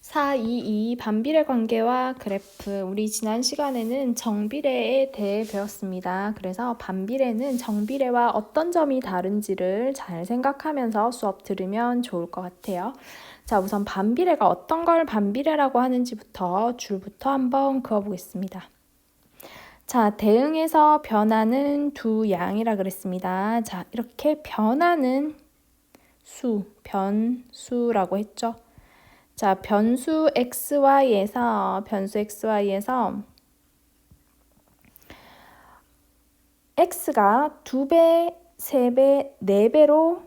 422 반비례 관계와 그래프. 우리 지난 시간에는 정비례에 대해 배웠습니다. 그래서 반비례는 정비례와 어떤 점이 다른지를 잘 생각하면서 수업 들으면 좋을 것 같아요. 자, 우선 반비례가 어떤 걸 반비례라고 하는지부터 줄부터 한번 그어보겠습니다. 자, 대응에서 변하는 두 양이라 그랬습니다. 자, 이렇게 변하는 변수라고 했죠. 자, 변수 xy에서 x가 2배, 3배, 4배로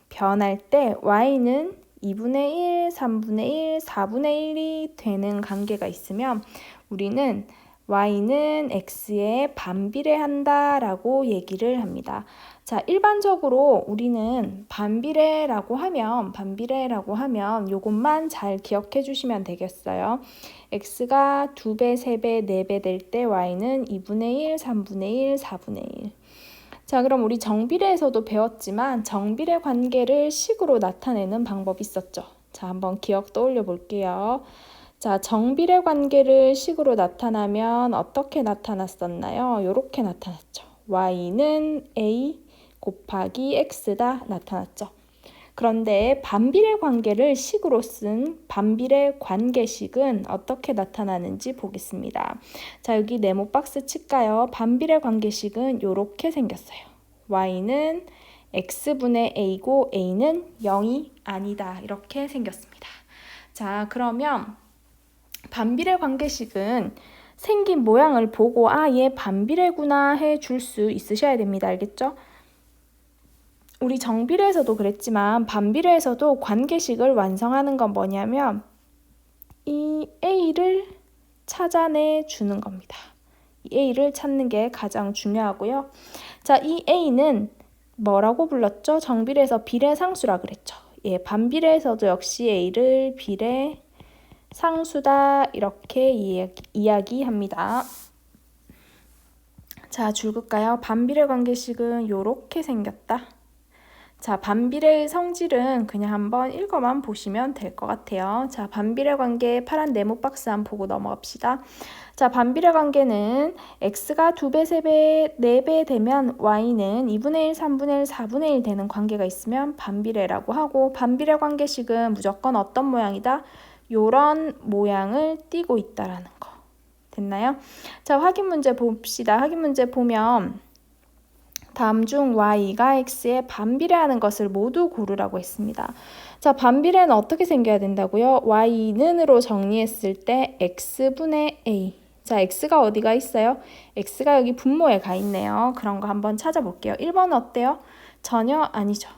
변할 때 y는 2분의 1, 3분의 1, 4분의 1이 되는 관계가 있으면 우리는 y는 x에 반비례한다 라고 얘기를 합니다. 자, 일반적으로 우리는 반비례라고 하면 요것만 잘 기억해 주시면 되겠어요. x가 2배, 3배, 4배 될 때 y는 2분의 1, 3분의 1, 4분의 1. 자, 그럼 우리 정비례에서도 배웠지만 정비례 관계를 식으로 나타내는 방법이 있었죠. 자, 한번 기억 떠올려 볼게요. 자, 정비례 관계를 식으로 나타나면 어떻게 나타났었나요? 이렇게 나타났죠. y는 a 곱하기 x다 나타났죠. 그런데 반비례 관계를 식으로 쓴 반비례 관계식은 어떻게 나타나는지 보겠습니다. 자, 여기 네모 박스 칠까요? 반비례 관계식은 이렇게 생겼어요. y는 x분의 a고 a는 0이 아니다. 이렇게 생겼습니다. 자, 그러면 반비례 관계식은 생긴 모양을 보고 얘 반비례구나 해줄 수 있으셔야 됩니다. 알겠죠? 우리 정비례에서도 그랬지만 반비례에서도 관계식을 완성하는 건 뭐냐면 이 a를 찾아내 주는 겁니다. 이 a를 찾는 게 가장 중요하고요. 자, 이 a는 뭐라고 불렀죠? 정비례에서 비례상수라 그랬죠. 예, 반비례에서도 역시 a를 비례상수다 이렇게 이야기합니다. 자, 줄 긋까요? 반비례 관계식은 이렇게 생겼다. 자, 반비례의 성질은 그냥 한번 읽어만 보시면 될 것 같아요. 자, 반비례 관계 파란 네모 박스 한번 보고 넘어갑시다. 자, 반비례 관계는 x가 2배, 3배, 4배 되면 y는 2분의 1, 3분의 1, 4분의 1 되는 관계가 있으면 반비례라고 하고 반비례 관계식은 무조건 어떤 모양이다? 요런 모양을 띠고 있다라는 거. 됐나요? 자, 확인 문제 봅시다. 확인 문제 보면 다음 중 y가 x에 반비례하는 것을 모두 고르라고 했습니다. 자, 반비례는 어떻게 생겨야 된다고요? y는으로 정리했을 때 x분의 a. 자, x가 어디가 있어요? x가 여기 분모에 가 있네요. 그런 거 한번 찾아볼게요. 1번은 어때요? 전혀 아니죠.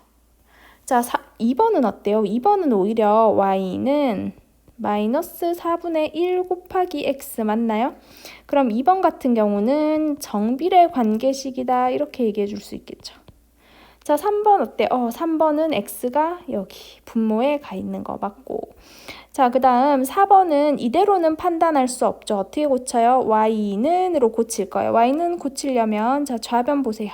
자, 2번은 어때요? 2번은 오히려 y는 마이너스 4분의 1 곱하기 x 맞나요? 그럼 2번 같은 경우는 정비례 관계식이다 이렇게 얘기해 줄 수 있겠죠. 자, 3번 어때? 3번은 x가 여기 분모에 가 있는 거 맞고. 자, 그 다음 4번은 이대로는 판단할 수 없죠. 어떻게 고쳐요? y는으로 고칠 거예요. y는 고치려면 자, 좌변 보세요.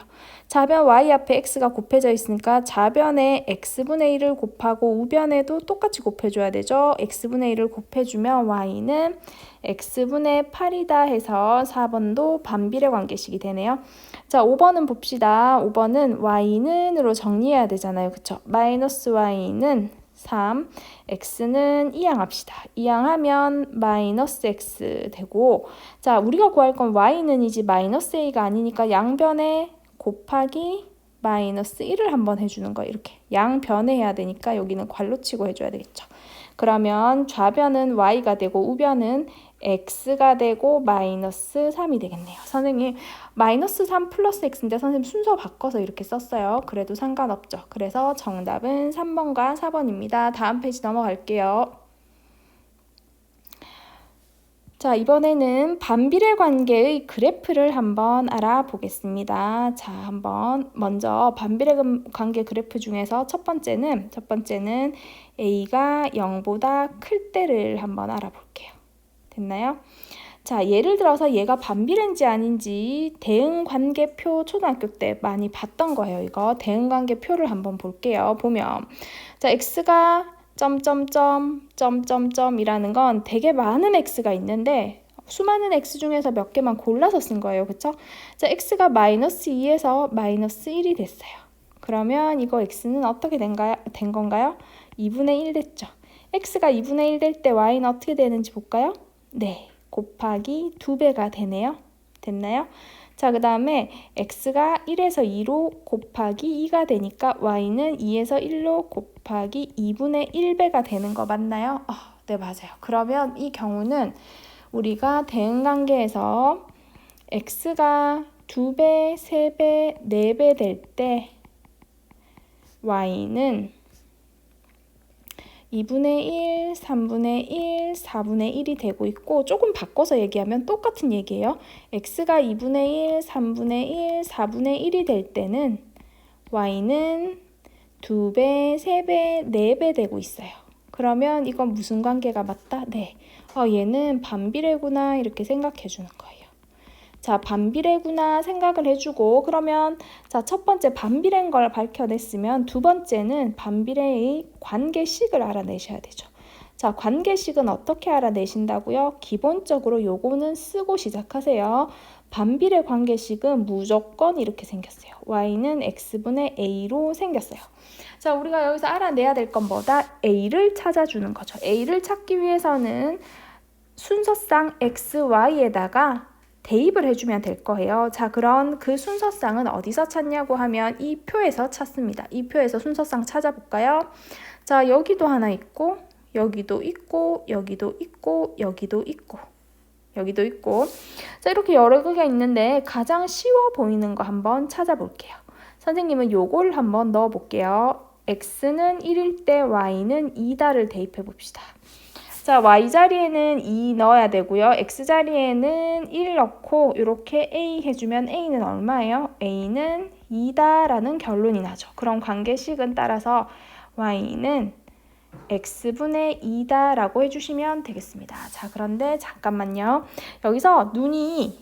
좌변 y 앞에 x가 곱해져 있으니까 좌변에 x분의 1을 곱하고 우변에도 똑같이 곱해줘야 되죠. x분의 1을 곱해주면 y는 x분의 8이다 해서 4번도 반비례 관계식이 되네요. 자, 5번은 봅시다. 5번은 y는으로 정리해야 되잖아요. 그쵸? 마이너스 y는 3, x는 이항합시다. 이항하면 마이너스 x 되고, 자, 우리가 구할 건 y는이지 마이너스 a가 아니니까 양변에 곱하기 마이너스 1을 한번 해주는 거예요. 이렇게 양변에 해야 되니까 여기는 괄호 치고 해줘야 되겠죠. 그러면 좌변은 y가 되고 우변은 x가 되고 마이너스 3이 되겠네요. 선생님 마이너스 3 플러스 x인데 선생님 순서 바꿔서 이렇게 썼어요. 그래도 상관없죠. 그래서 정답은 3번과 4번입니다. 다음 페이지 넘어갈게요. 자, 이번에는 반비례 관계의 그래프를 한번 알아보겠습니다. 자, 한번 먼저 반비례 관계 그래프 중에서 첫 번째는 a가 0보다 클 때를 한번 알아볼게요. 됐나요? 자, 예를 들어서 얘가 반비례인지 아닌지 대응관계표 초등학교 때 많이 봤던 거예요. 이거 대응관계표를 한번 볼게요. 보면 자, x가 점점점이라는 건 되게 많은 x가 있는데 수많은 x 중에서 몇 개만 골라서 쓴 거예요. 그쵸? 자, x가 마이너스 2에서 마이너스 1이 됐어요. 그러면 이거 x는 어떻게 된 건가요? 2분의 1 됐죠. x가 2분의 1 될 때 y는 어떻게 되는지 볼까요? 네, 곱하기 2배가 되네요. 됐나요? 자, 그 다음에 x가 1에서 2로 곱하기 2가 되니까 y는 2에서 1로 곱하기 2분의 1배가 되는 거 맞나요? 네, 맞아요. 그러면 이 경우는 우리가 대응관계에서 x가 2배, 3배, 4배 될 때 y는 2분의 1, 3분의 1, 4분의 1이 되고 있고 조금 바꿔서 얘기하면 똑같은 얘기예요. x가 2분의 1, 3분의 1, 4분의 1이 될 때는 y는 2배, 3배, 4배 되고 있어요. 그러면 이건 무슨 관계가 맞다? 네, 얘는 반비례구나 이렇게 생각해 주는 거예요. 자, 반비례구나 생각을 해주고 그러면 자, 첫 번째 반비례인 걸 밝혀냈으면 두 번째는 반비례의 관계식을 알아내셔야 되죠. 자, 관계식은 어떻게 알아내신다고요? 기본적으로 요거는 쓰고 시작하세요. 반비례 관계식은 무조건 이렇게 생겼어요. y는 x분의 a로 생겼어요. 자, 우리가 여기서 알아내야 될 건 뭐다? a를 찾아주는 거죠. a를 찾기 위해서는 순서상 x, y에다가 대입을 해주면 될 거예요. 자, 그런 그 순서상은 어디서 찾냐고 하면 이 표에서 찾습니다. 이 표에서 순서상 찾아볼까요? 자, 여기도 하나 있고 여기도 있고 여기도 있고 여기도 있고 여기도 있고 자, 이렇게 여러 개가 있는데 가장 쉬워 보이는 거 한번 찾아볼게요. 선생님은 요걸 한번 넣어 볼게요. x는 1일 때 y는 2다를 대입해 봅시다. 자, y자리에는 2 넣어야 되고요. x자리에는 1 넣고 이렇게 a 해주면 a는 얼마예요? a는 2다라는 결론이 나죠. 그럼 관계식은 따라서 y는 x분의 2다라고 해주시면 되겠습니다. 자, 그런데 잠깐만요. 여기서 눈이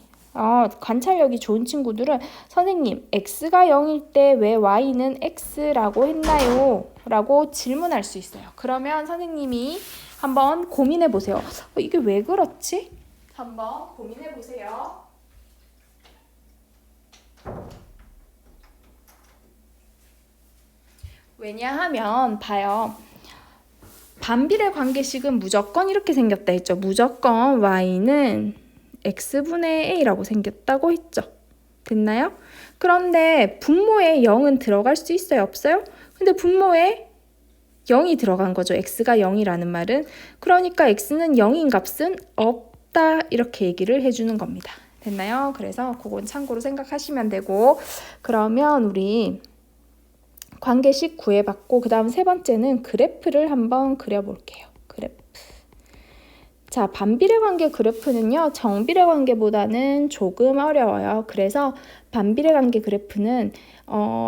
관찰력이 좋은 친구들은 선생님 x가 0일 때 왜 y는 x라고 했나요? 라고 질문할 수 있어요. 그러면 선생님이 한번 고민해 보세요. 이게 왜 그렇지? 한번 고민해 보세요. 왜냐하면 봐요. 반비례 관계식은 무조건 이렇게 생겼다 했죠. 무조건 y는 x분의 a라고 생겼다고 했죠. 됐나요? 그런데 분모에 0은 들어갈 수 있어요? 없어요? 근데 분모에 0이 들어간 거죠. x가 0이라는 말은. 그러니까 x는 0인 값은 없다 이렇게 얘기를 해주는 겁니다. 됐나요? 그래서 그건 참고로 생각하시면 되고 그러면 우리 관계식 구해봤고 그 다음 세 번째는 그래프를 한번 그려볼게요. 그래프. 자, 반비례 관계 그래프는요. 정비례 관계보다는 조금 어려워요. 그래서 반비례 관계 그래프는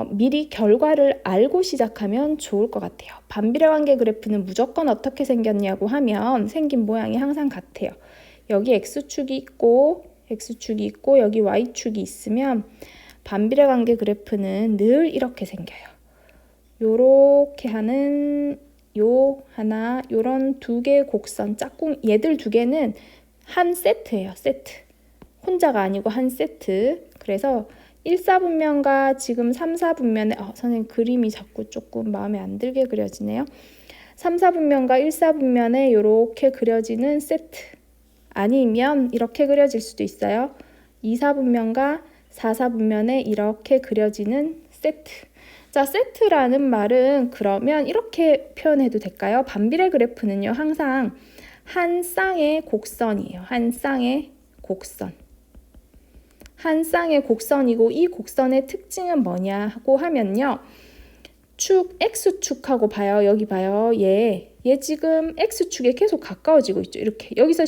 미리 결과를 알고 시작하면 좋을 것 같아요. 반비례 관계 그래프는 무조건 어떻게 생겼냐고 하면 생긴 모양이 항상 같아요. 여기 x축이 있고 여기 y축이 있으면 반비례 관계 그래프는 늘 이렇게 생겨요. 요렇게 하는 요런 두 개의 곡선 짝꿍 얘들 두 개는 한 세트예요. 세트. 혼자가 아니고 한 세트. 그래서 1사분면과 지금 3사분면에 선생님 그림이 자꾸 조금 마음에 안 들게 그려지네요. 3사분면과 1사분면에 이렇게 그려지는 세트. 아니면 이렇게 그려질 수도 있어요. 2사분면과 4사분면에 이렇게 그려지는 세트. 자, 세트라는 말은 그러면 이렇게 표현해도 될까요? 반비례 그래프는요. 항상 한 쌍의 곡선이에요. 한 쌍의 곡선. 한 쌍의 곡선이고 이 곡선의 특징은 뭐냐고 하면요. 축 X축하고 봐요. 여기 봐요. 얘 지금 X축에 계속 가까워지고 있죠. 이렇게 여기서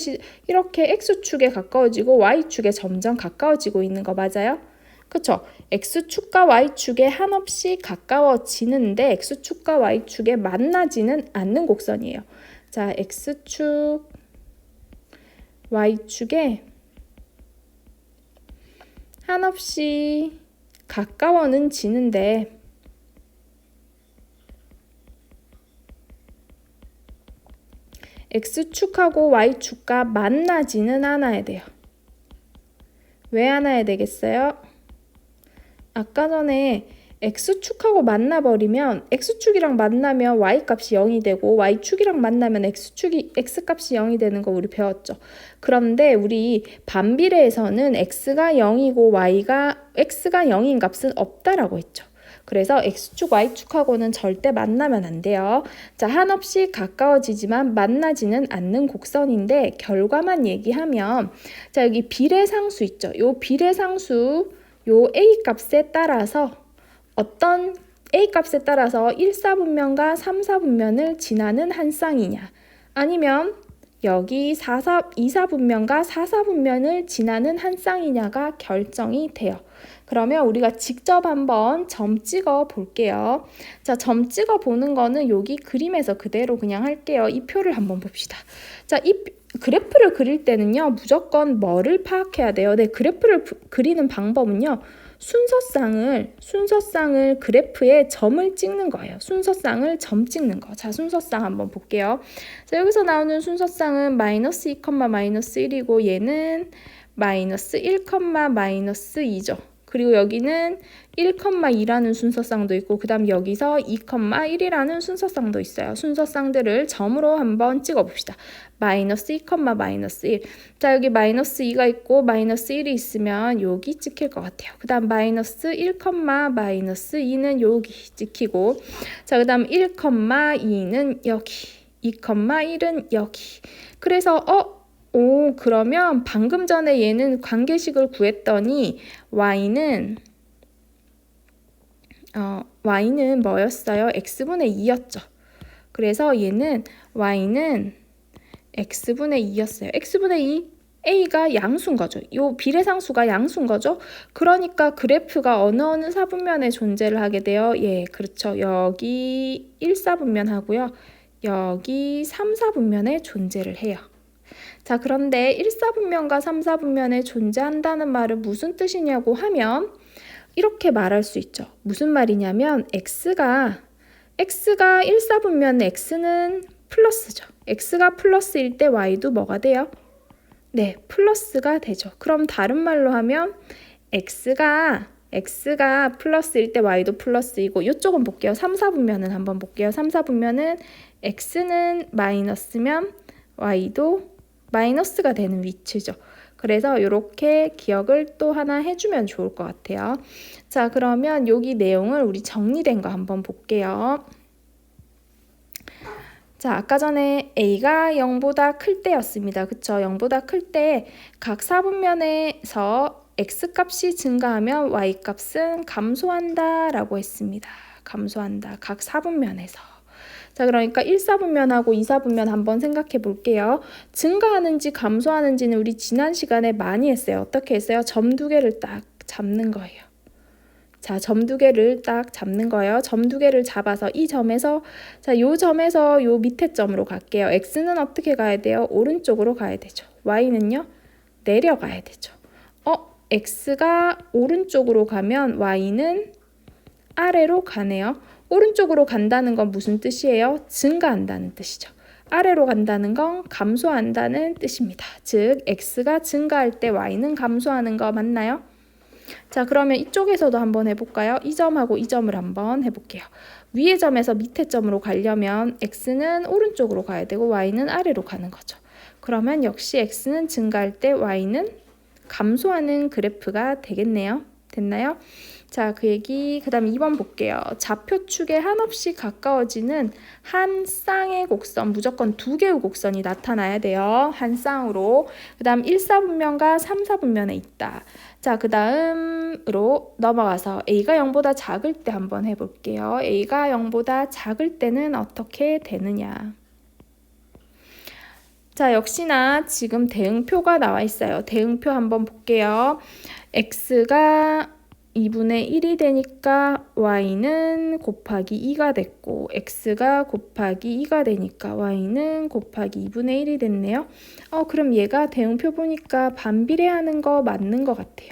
이렇게 X축에 가까워지고 Y축에 점점 가까워지고 있는 거 맞아요? 그쵸? X축과 Y축에 한없이 가까워지는데 X축과 Y축에 만나지는 않는 곡선이에요. 자, X축, Y축에 한없이 가까워는 지는데 x축하고 y축과 만나지는 않아야 돼요. 왜 않아야 되겠어요? 아까 전에 x축하고 만나버리면 x축이랑 만나면 y값이 0이 되고 y축이랑 만나면 x값이 0이 되는 거 우리 배웠죠. 그런데 우리 반비례에서는 x가 0이고 x가 0인 값은 없다라고 했죠. 그래서 x축, y축하고는 절대 만나면 안 돼요. 자, 한없이 가까워지지만 만나지는 않는 곡선인데 결과만 얘기하면 자, 여기 비례상수 있죠. 요 비례상수 요 a 값에 따라서 어떤 a 값에 따라서 1사분면과 3사분면을 지나는 한 쌍이냐 아니면 여기 2사분면과 4사분면을 지나는 한 쌍이냐가 결정이 돼요. 그러면 우리가 직접 한번 점 찍어 볼게요. 자, 점 찍어 보는 거는 여기 그림에서 그대로 그냥 할게요. 이 표를 한번 봅시다. 자, 이 그래프를 그릴 때는요, 무조건 뭐를 파악해야 돼요? 네, 그래프를 그리는 방법은요, 순서쌍을 그래프에 점을 찍는 거예요. 순서쌍을 점 찍는 거. 자, 순서쌍 한번 볼게요. 자, 여기서 나오는 순서쌍은 마이너스 2, 마이너스 1이고 얘는 마이너스 1, 마이너스 2죠. 그리고 여기는 1,2라는 순서쌍도 있고 그 다음 여기서 2,1이라는 순서쌍도 있어요. 순서쌍들을 점으로 한번 찍어봅시다. 마이너스 2, 마이너스 1. 자, 여기 마이너스 2가 있고 마이너스 1이 있으면 여기 찍힐 것 같아요. 그 다음 마이너스 1, 마이너스 2는 여기 찍히고 자, 그 다음 1,2는 여기 2,1은 여기. 그래서 그러면 방금 전에 얘는 관계식을 구했더니 y는 뭐였어요? x분의 2였죠. 그래서 얘는 y는 x분의 2였어요. x분의 2, a가 양수인 거죠. 요 비례상수가 양수인 거죠. 그러니까 그래프가 어느 사분면에 존재를 하게 돼요. 예, 그렇죠. 여기 1사분면 하고요. 여기 3사분면에 존재를 해요. 자, 그런데 1사분면과 3사분면에 존재한다는 말은 무슨 뜻이냐고 하면 이렇게 말할 수 있죠. 무슨 말이냐면 x가 1사분면 x는 플러스죠. x가 플러스일 때 y도 뭐가 돼요? 네, 플러스가 되죠. 그럼 다른 말로 하면 x가 플러스일 때 y도 플러스이고 이쪽은 볼게요. 3사분면은 한번 볼게요. 3사분면은 x는 마이너스면 y도 마이너스가 되는 위치죠. 그래서 이렇게 기억을 또 하나 해주면 좋을 것 같아요. 자, 그러면 여기 내용을 우리 정리된 거 한번 볼게요. 자, 아까 전에 a가 0보다 클 때였습니다. 그쵸? 0보다 클 때 각 사분면에서 x값이 증가하면 y값은 감소한다 라고 했습니다. 감소한다. 각 사분면에서. 자, 그러니까 1사분면하고 2사분면 한번 생각해 볼게요. 증가하는지 감소하는지는 우리 지난 시간에 많이 했어요. 어떻게 했어요? 점 두 개를 딱 잡는 거예요. 자, 점 두 개를 딱 잡는 거예요. 점 두 개를 잡아서 이 점에서 자, 요 점에서 요 밑에 점으로 갈게요. x는 어떻게 가야 돼요? 오른쪽으로 가야 되죠. y는요? 내려가야 되죠. x가 오른쪽으로 가면 y는 아래로 가네요. 오른쪽으로 간다는 건 무슨 뜻이에요? 증가한다는 뜻이죠. 아래로 간다는 건 감소한다는 뜻입니다. 즉, x가 증가할 때 y는 감소하는 거 맞나요? 자, 그러면 이쪽에서도 한번 해볼까요? 이 점하고 이 점을 한번 해볼게요. 위의 점에서 밑에 점으로 가려면 x는 오른쪽으로 가야 되고 y는 아래로 가는 거죠. 그러면 역시 x는 증가할 때 y는 감소하는 그래프가 되겠네요. 됐나요? 자, 그 얘기 그 다음 2번 볼게요. 좌표축에 한없이 가까워지는 한 쌍의 곡선, 무조건 두 개의 곡선이 나타나야 돼요. 한 쌍으로. 그 다음 1사분면과 3사분면에 있다. 자, 그 다음으로 넘어가서 a가 0보다 작을 때 한번 해볼게요. a가 0보다 작을 때는 어떻게 되느냐. 자, 역시나 지금 대응표가 나와 있어요. 대응표 한번 볼게요. x가 2분의 1이 되니까 y는 곱하기 2가 됐고 x가 곱하기 2가 되니까 y는 곱하기 2분의 1이 됐네요. 그럼 얘가 대응표 보니까 반비례하는 거 맞는 것 같아요.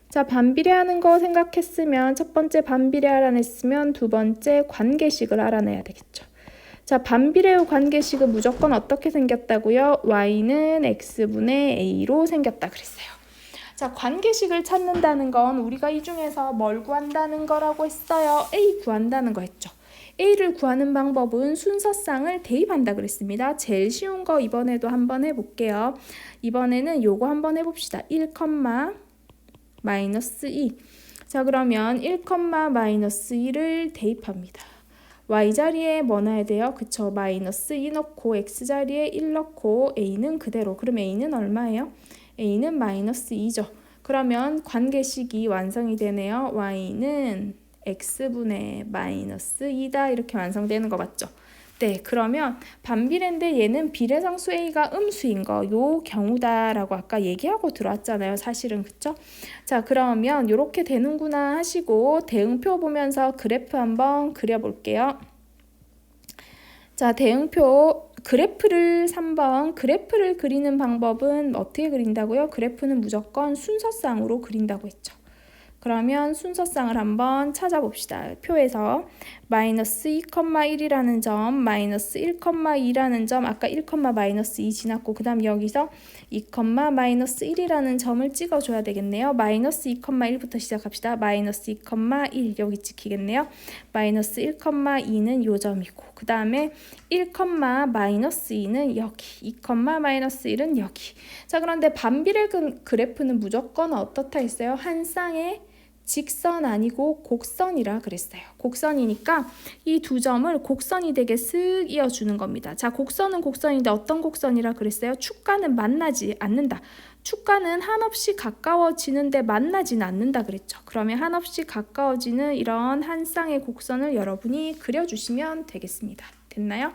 자, 반비례하는 거 생각했으면 첫 번째 반비례 알아냈으면 두 번째 관계식을 알아내야 되겠죠. 자, 반비례의 관계식은 무조건 어떻게 생겼다고요? y는 x분의 a로 생겼다 그랬어요. 자, 관계식을 찾는다는 건 우리가 이 중에서 뭘 구한다는 거라고 했어요? a 구한다는 거 했죠. a를 구하는 방법은 순서쌍을 대입한다 그랬습니다. 제일 쉬운 거 이번에도 한번 해볼게요. 이번에는 요거 한번 해봅시다. 1, 마이너스 2. 자, 그러면 1, 마이너스 2를 대입합니다. y자리에 뭐 넣어야 돼요? 그쵸? 마이너스 2 넣고 x자리에 1 넣고 a는 그대로. 그럼 a는 얼마예요? a는 마이너스 2죠. 그러면 관계식이 완성이 되네요. y는 x분의 마이너스 2다 이렇게 완성되는 거 맞죠? 네, 그러면 반비례인데 얘는 비례상수 a가 음수인 거 요 경우다라고 아까 얘기하고 들어왔잖아요. 사실은 그쵸? 자, 그러면 이렇게 되는구나 하시고 대응표 보면서 그래프 한번 그려볼게요. 자, 대응표 그래프를 3번 그래프를 그리는 방법은 어떻게 그린다고요? 그래프는 무조건 순서쌍으로 그린다고 했죠. 그러면 순서쌍을 한번 찾아봅시다. 표에서 마이너스 2,1이라는 점, 마이너스 1,2라는 점, 아까 1, 마이너스 2 지났고 그 다음 여기서 2, 마이너스 1이라는 점을 찍어줘야 되겠네요. 마이너스 2,1부터 시작합시다. 마이너스 2,1 여기 찍히겠네요. 마이너스 1,2는 요 점이고 그 다음에 1, 마이너스 2는 여기, 2, 마이너스 1은 여기. 자, 그런데 반비례 그래프는 무조건 어떻다 했어요? 한 쌍의 직선 아니고 곡선이라 그랬어요. 곡선이니까 이 두 점을 곡선이 되게 쓱 이어주는 겁니다. 자, 곡선은 곡선인데 어떤 곡선이라 그랬어요? 축가는 만나지 않는다. 축가는 한없이 가까워지는데 만나지는 않는다 그랬죠. 그러면 한없이 가까워지는 이런 한 쌍의 곡선을 여러분이 그려주시면 되겠습니다. 됐나요?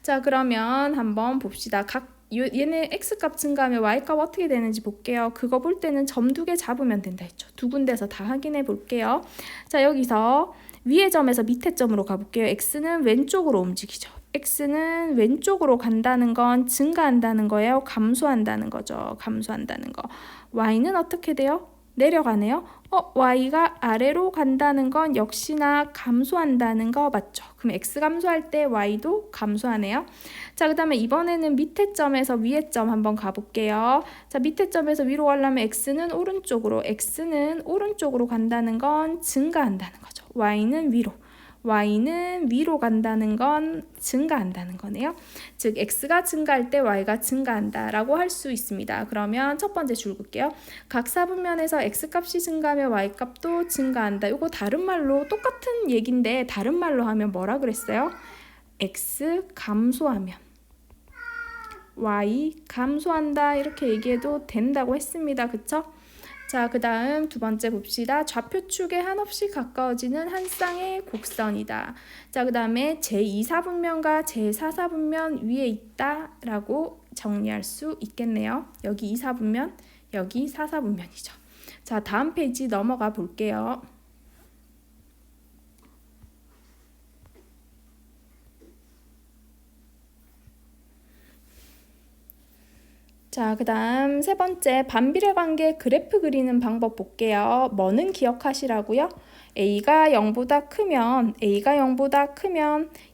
자, 그러면 한번 봅시다. 얘네 x값 증가하면 y값 어떻게 되는지 볼게요. 그거 볼 때는 점 두 개 잡으면 된다 했죠. 두 군데서 다 확인해 볼게요. 자, 여기서 위의 점에서 밑에 점으로 가볼게요. x는 왼쪽으로 움직이죠. x는 왼쪽으로 간다는 건 증가한다는 거예요. 감소한다는 거죠. 감소한다는 거. y는 어떻게 돼요? 내려가네요. y가 아래로 간다는 건 역시나 감소한다는 거 맞죠? 그럼 x 감소할 때 y도 감소하네요. 자, 그 다음에 이번에는 밑에 점에서 위에 점 한번 가볼게요. 자, 밑에 점에서 위로 가려면 x는 오른쪽으로 간다는 건 증가한다는 거죠. y는 위로 간다는 건 증가한다는 거네요. 즉 x가 증가할 때 y가 증가한다라고 할 수 있습니다. 그러면 첫 번째 줄 볼게요. 각 사분면에서 x값이 증가하면 y값도 증가한다. 이거 다른 말로 똑같은 얘기인데 다른 말로 하면 뭐라 그랬어요? x 감소하면 y 감소한다 이렇게 얘기해도 된다고 했습니다. 그쵸? 자, 그 다음 두 번째 봅시다. 좌표축에 한없이 가까워지는 한 쌍의 곡선이다. 자, 그 다음에 제2사분면과 제4사분면 위에 있다 라고 정리할 수 있겠네요. 여기 2사분면, 여기 4사분면이죠. 자, 다음 페이지 넘어가 볼게요. 자, 그 다음 세 번째 반비례 관계 그래프 그리는 방법 볼게요. 뭐는 기억하시라고요? A가 0보다 크면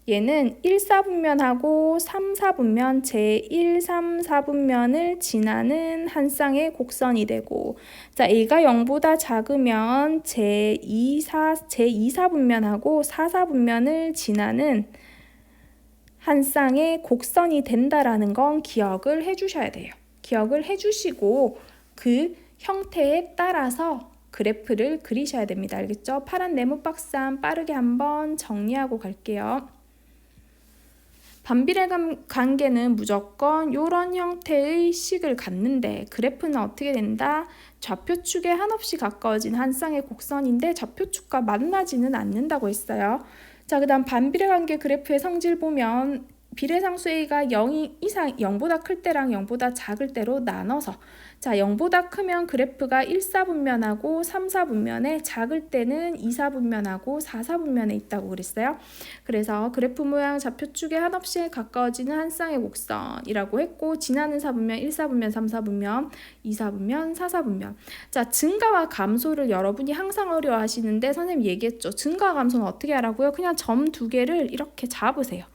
얘는 1사분면하고 3사분면 제1, 3, 4분면을 지나는 한 쌍의 곡선이 되고 자, A가 0보다 작으면 제2, 4분면하고 4, 4분면을 지나는 한 쌍의 곡선이 된다라는 건 기억을 해주셔야 돼요. 기억을 해주시고 그 형태에 따라서 그래프를 그리셔야 됩니다. 알겠죠? 파란 네모 박스 빠르게 한번 정리하고 갈게요. 반비례 관계는 무조건 이런 형태의 식을 갖는데 그래프는 어떻게 된다? 좌표축에 한없이 가까워진 한 쌍의 곡선인데 좌표축과 만나지는 않는다고 했어요. 자, 그 다음 반비례 관계 그래프의 성질 보면 비례상수 A가 0보다 클 때랑 0보다 작을 때로 나눠서 자, 0보다 크면 그래프가 1사분면하고 3사분면에 작을 때는 2사분면하고 4사분면에 있다고 그랬어요. 그래서 그래프 모양 좌표축에 한없이 가까워지는 한 쌍의 곡선이라고 했고 지나는 사분면 1사분면, 3사분면, 2사분면, 4사분면. 자, 증가와 감소를 여러분이 항상 어려워하시는데 선생님 얘기했죠. 증가와 감소는 어떻게 하라고요? 그냥 점 두 개를 이렇게 잡으세요.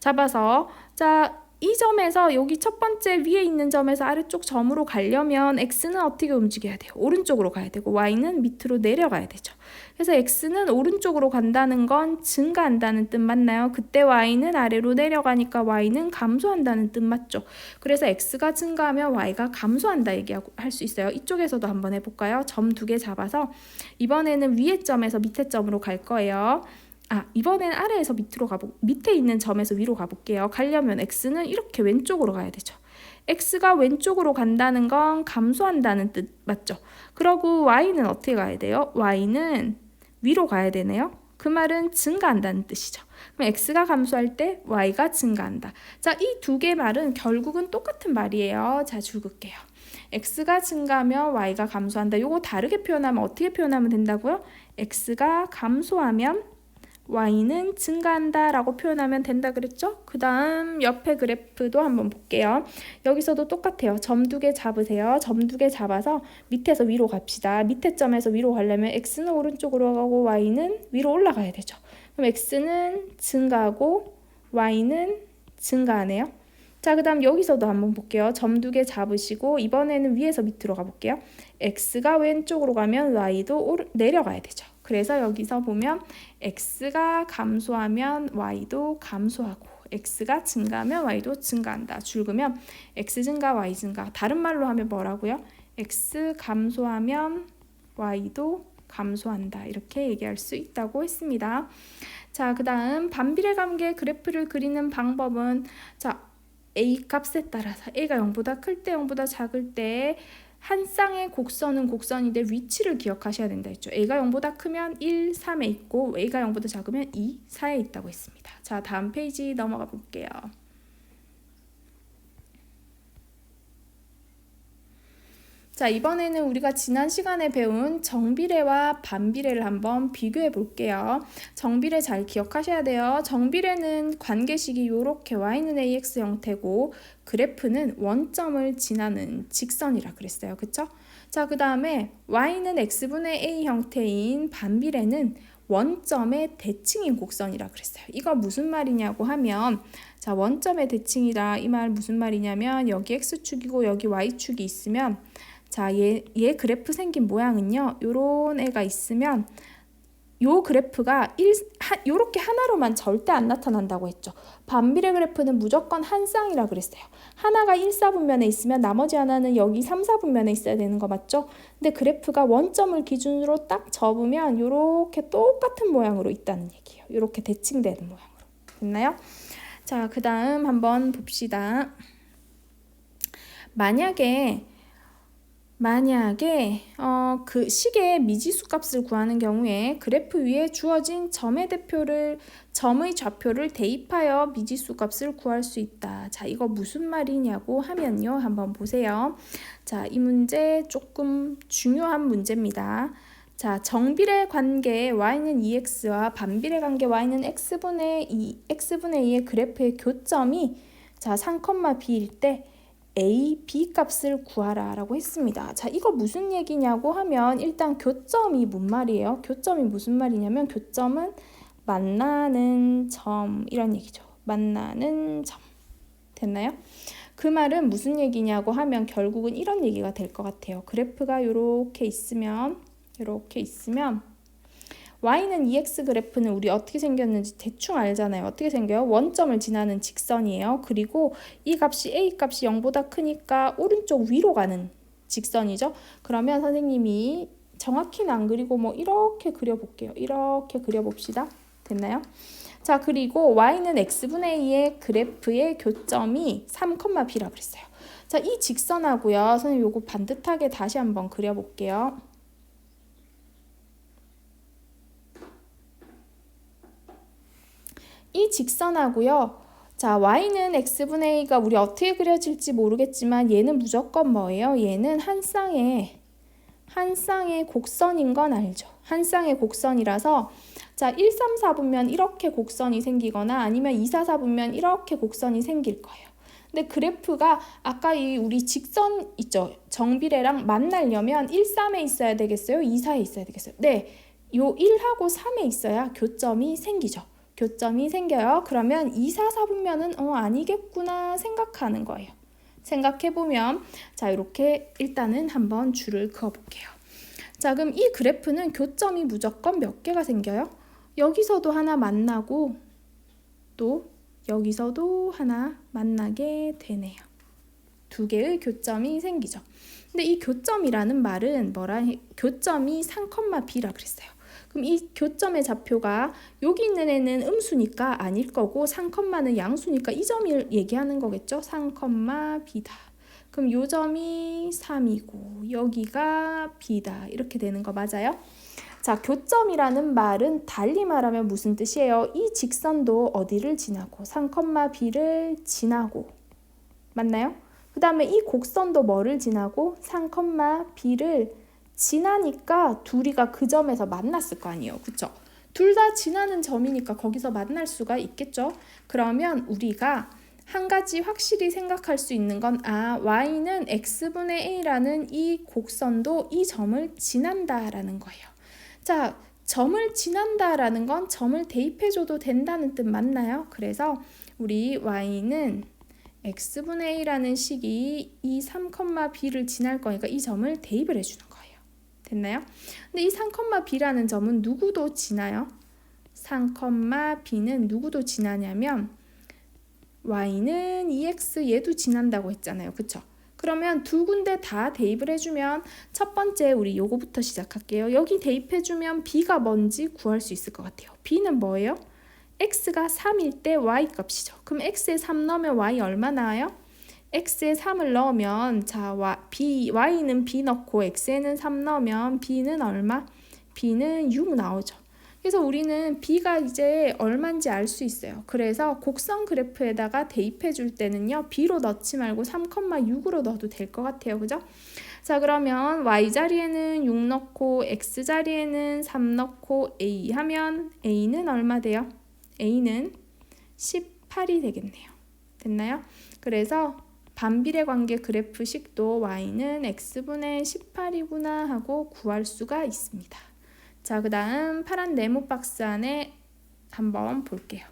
잡아서 자, 이 점에서 여기 첫 번째 위에 있는 점에서 아래쪽 점으로 가려면 x는 어떻게 움직여야 돼요? 오른쪽으로 가야 되고 y는 밑으로 내려가야 되죠. 그래서 x는 오른쪽으로 간다는 건 증가한다는 뜻 맞나요? 그때 y는 아래로 내려가니까 y는 감소한다는 뜻 맞죠? 그래서 x가 증가하면 y가 감소한다 얘기할 수 있어요. 이쪽에서도 한번 해볼까요? 점 두 개 잡아서 이번에는 위에 점에서 밑에 점으로 갈 거예요. 이번엔 아래에서 밑에 있는 점에서 위로 가볼게요. 가려면 x는 이렇게 왼쪽으로 가야 되죠. x가 왼쪽으로 간다는 건 감소한다는 뜻 맞죠? 그러고 y는 어떻게 가야 돼요? y는 위로 가야 되네요. 그 말은 증가한다는 뜻이죠. 그럼 x가 감소할 때 y가 증가한다. 자, 이 두 개 말은 결국은 똑같은 말이에요. 자, 줄 긋게요. x가 증가하면 y가 감소한다. 요거 다르게 표현하면 어떻게 표현하면 된다고요? x가 감소하면 y는 증가한다 라고 표현하면 된다 그랬죠? 그 다음 옆에 그래프도 한번 볼게요. 여기서도 똑같아요. 점 두 개 잡으세요. 점 두 개 잡아서 밑에서 위로 갑시다. 밑에 점에서 위로 가려면 x는 오른쪽으로 가고 y는 위로 올라가야 되죠. 그럼 x는 증가하고 y는 증가하네요. 자, 그 다음 여기서도 한번 볼게요. 점 두 개 잡으시고 이번에는 위에서 밑으로 가볼게요. x가 왼쪽으로 가면 y도 내려가야 되죠. 그래서 여기서 보면 x가 감소하면 y도 감소하고 x가 증가하면 y도 증가한다. 줄그면 x 증가 y 증가. 다른 말로 하면 뭐라고요? x 감소하면 y도 감소한다. 이렇게 얘기할 수 있다고 했습니다. 자, 그 다음 반비례 관계 그래프를 그리는 방법은 자, a 값에 따라서 a가 0보다 클 때 0보다 작을 때 한 쌍의 곡선은 곡선인데 위치를 기억하셔야 된다 했죠. a가 0보다 크면 1, 3에 있고 a가 0보다 작으면 2, 4에 있다고 했습니다. 자, 다음 페이지 넘어가 볼게요. 자, 이번에는 우리가 지난 시간에 배운 정비례와 반비례를 한번 비교해 볼게요. 정비례 잘 기억하셔야 돼요. 정비례는 관계식이 이렇게 y는 ax 형태고 그래프는 원점을 지나는 직선이라 그랬어요. 그쵸? 자, 그 다음에 y는 x분의 a 형태인 반비례는 원점의 대칭인 곡선이라 그랬어요. 이거 무슨 말이냐고 하면 자, 원점의 대칭이다. 이 말 무슨 말이냐면 여기 x축이고 여기 y축이 있으면 자, 얘 그래프 생긴 모양은요. 요런 애가 있으면 요 그래프가 요렇게 하나로만 절대 안 나타난다고 했죠. 반비례 그래프는 무조건 한 쌍이라 그랬어요. 하나가 1사분면에 있으면 나머지 하나는 여기 3사분면에 있어야 되는 거 맞죠? 근데 그래프가 원점을 기준으로 딱 접으면 요렇게 똑같은 모양으로 있다는 얘기예요. 요렇게 대칭되는 모양으로. 됐나요? 자, 그 다음 한번 봅시다. 만약에 그 식의 미지수 값을 구하는 경우에 그래프 위에 주어진 점의 좌표를 대입하여 미지수 값을 구할 수 있다. 자, 이거 무슨 말이냐고 하면요. 한번 보세요. 자, 이 문제 조금 중요한 문제입니다. 자, 정비례 관계 y는 2x와 반비례 관계 y는 x분의 2의 그래프의 교점이 자, 3,b일 때 a, b 값을 구하라 라고 했습니다. 자, 이거 무슨 얘기냐고 하면 일단 교점이 뭔 말이에요? 교점이 무슨 말이냐면 교점은 만나는 점 이런 얘기죠. 만나는 점. 됐나요? 그 말은 무슨 얘기냐고 하면 결국은 이런 얘기가 될 것 같아요. 그래프가 이렇게 있으면 y는 2x 그래프는 우리 어떻게 생겼는지 대충 알잖아요. 어떻게 생겨요? 원점을 지나는 직선이에요. 그리고 이 값이 a 값이 0보다 크니까 오른쪽 위로 가는 직선이죠. 그러면 선생님이 정확히는 안 그리고 뭐 이렇게 그려볼게요. 이렇게 그려봅시다. 됐나요? 자, 그리고 y는 x분의 2의 그래프의 교점이 3,b라 그랬어요. 자, 이 직선하고요. 선생님 요거 반듯하게 다시 한번 그려볼게요. 이 직선하고요. 자, y는 x분의 a가 우리 어떻게 그려질지 모르겠지만 얘는 무조건 뭐예요? 얘는 한 쌍의 곡선인 건 알죠? 한 쌍의 곡선이라서 자, 1, 3, 4분면 이렇게 곡선이 생기거나 아니면 2, 4, 4분면 이렇게 곡선이 생길 거예요. 근데 그래프가 아까 우리 직선 있죠? 정비례랑 만나려면 1, 3에 있어야 되겠어요? 2, 4에 있어야 되겠어요? 네, 요 1하고 3에 있어야 교점이 생기죠. 교점이 생겨요. 그러면 2, 4, 4분면은 아니겠구나 생각하는 거예요. 생각해보면 자 이렇게 일단은 한번 줄을 그어볼게요. 자 그럼 이 그래프는 교점이 무조건 몇 개가 생겨요? 여기서도 하나 만나고 또 여기서도 하나 만나게 되네요. 두 개의 교점이 생기죠. 근데 이 교점이라는 말은 교점이 상컴마B라 그랬어요. 그럼 이 교점의 좌표가 여기 있는 애는 음수니까 아닐 거고 상컴마는 양수니까 이 점을 얘기하는 거겠죠. 상컴마B다. 그럼 요 점이 3이고 여기가 B다. 이렇게 되는 거 맞아요? 자, 교점이라는 말은 달리 말하면 무슨 뜻이에요? 이 직선도 어디를 지나고 상컴마B를 지나고 맞나요? 그 다음에 이 곡선도 뭐를 지나고 상컴마B를 지나니까 둘이가 그 점에서 만났을 거 아니에요. 그쵸? 둘 다 지나는 점이니까 거기서 만날 수가 있겠죠. 그러면 우리가 한 가지 확실히 생각할 수 있는 건 y는 x분의 a라는 이 곡선도 이 점을 지난다라는 거예요. 자, 점을 지난다라는 건 점을 대입해줘도 된다는 뜻 맞나요? 그래서 우리 y는 x분의 a라는 식이 이 3,b를 지날 거니까 이 점을 대입을 해주는 거예요. 됐나요? 근데 이 3,b라는 점은 누구도 지나요? 3,b는 누구도 지나냐면 y는 2x 얘도 지난다고 했잖아요. 그쵸? 그러면 두 군데 다 대입을 해주면 첫 번째 우리 요거부터 시작할게요. 여기 대입해주면 b가 뭔지 구할 수 있을 것 같아요. b는 뭐예요? x가 3일 때 y 값이죠. 그럼 x에 3 넣으면 y 얼마 나와요? x에 3을 넣으면 자 y는 b 넣고 x에는 3 넣으면 b는 얼마? b는 6 나오죠. 그래서 우리는 b가 이제 얼마인지 알 수 있어요. 그래서 곡선 그래프에다가 대입해 줄 때는요. b로 넣지 말고 3,6으로 넣어도 될 것 같아요. 그죠? 자 그러면 y자리에는 6 넣고 x자리에는 3 넣고 a 하면 a는 얼마 돼요? a는 18이 되겠네요. 됐나요? 그래서 반비례 관계 그래프식도 y는 x분의 18이구나 하고 구할 수가 있습니다. 자, 그 다음 파란 네모 박스 안에 한번 볼게요.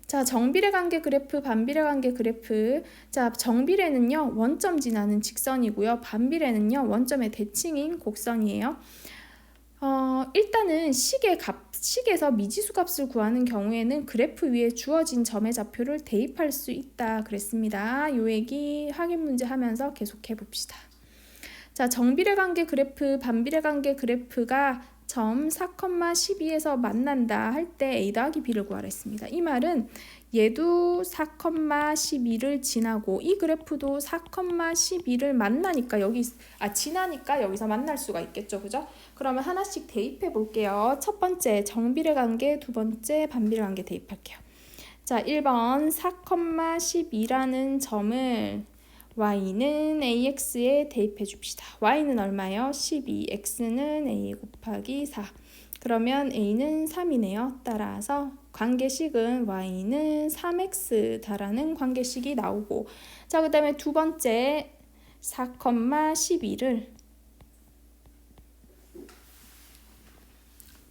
자, 정비례 관계 그래프, 반비례 관계 그래프. 자, 정비례는요, 원점 지나는 직선이고요. 반비례는요, 원점의 대칭인 곡선이에요. 일단은 식에서 미지수 값을 구하는 경우에는 그래프 위에 주어진 점의 좌표를 대입할 수 있다 그랬습니다. 요 얘기 확인 문제 하면서 계속해 봅시다. 자, 정비례 관계 그래프, 반비례 관계 그래프가 점 4,12에서 만난다 할 때 a 더하기 b를 구하라 했습니다. 이 말은 얘도 4,12를 지나고 이 그래프도 4,12를 만나니까 지나니까 여기서 만날 수가 있겠죠. 그죠? 그러면 하나씩 대입해 볼게요. 첫 번째 정비례 관계, 두 번째 반비례 관계 대입할게요. 자, 1번 4,12라는 점을 y는 ax에 대입해 줍시다. y는 얼마예요? 12, x는 a 곱하기 4. 그러면 a는 3이네요. 따라서 관계식은 y는 3x다라는 관계식이 나오고 자, 그 다음에 두 번째 4,12를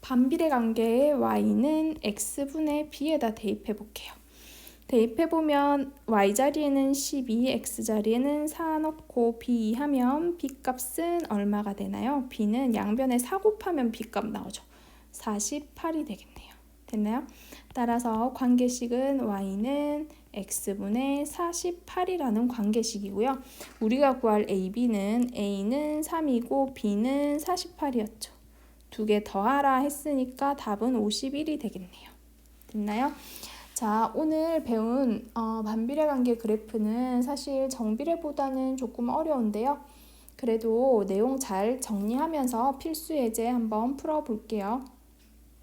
반비례 관계의 y는 x분의 b에다 대입해 볼게요. 대입해보면 y자리에는 12, x자리에는 4 넣고 b 하면 b값은 얼마가 되나요? b는 양변에 4 곱하면 b값 나오죠. 48이 되겠네요. 됐나요? 따라서 관계식은 y는 x분의 48이라는 관계식이고요. 우리가 구할 ab는 a는 3이고 b는 48이었죠. 두 개 더하라 했으니까 답은 51이 되겠네요. 됐나요? 자, 오늘 배운 반비례 관계 그래프는 사실 정비례보다는 조금 어려운데요. 그래도 내용 잘 정리하면서 필수 예제 한번 풀어볼게요.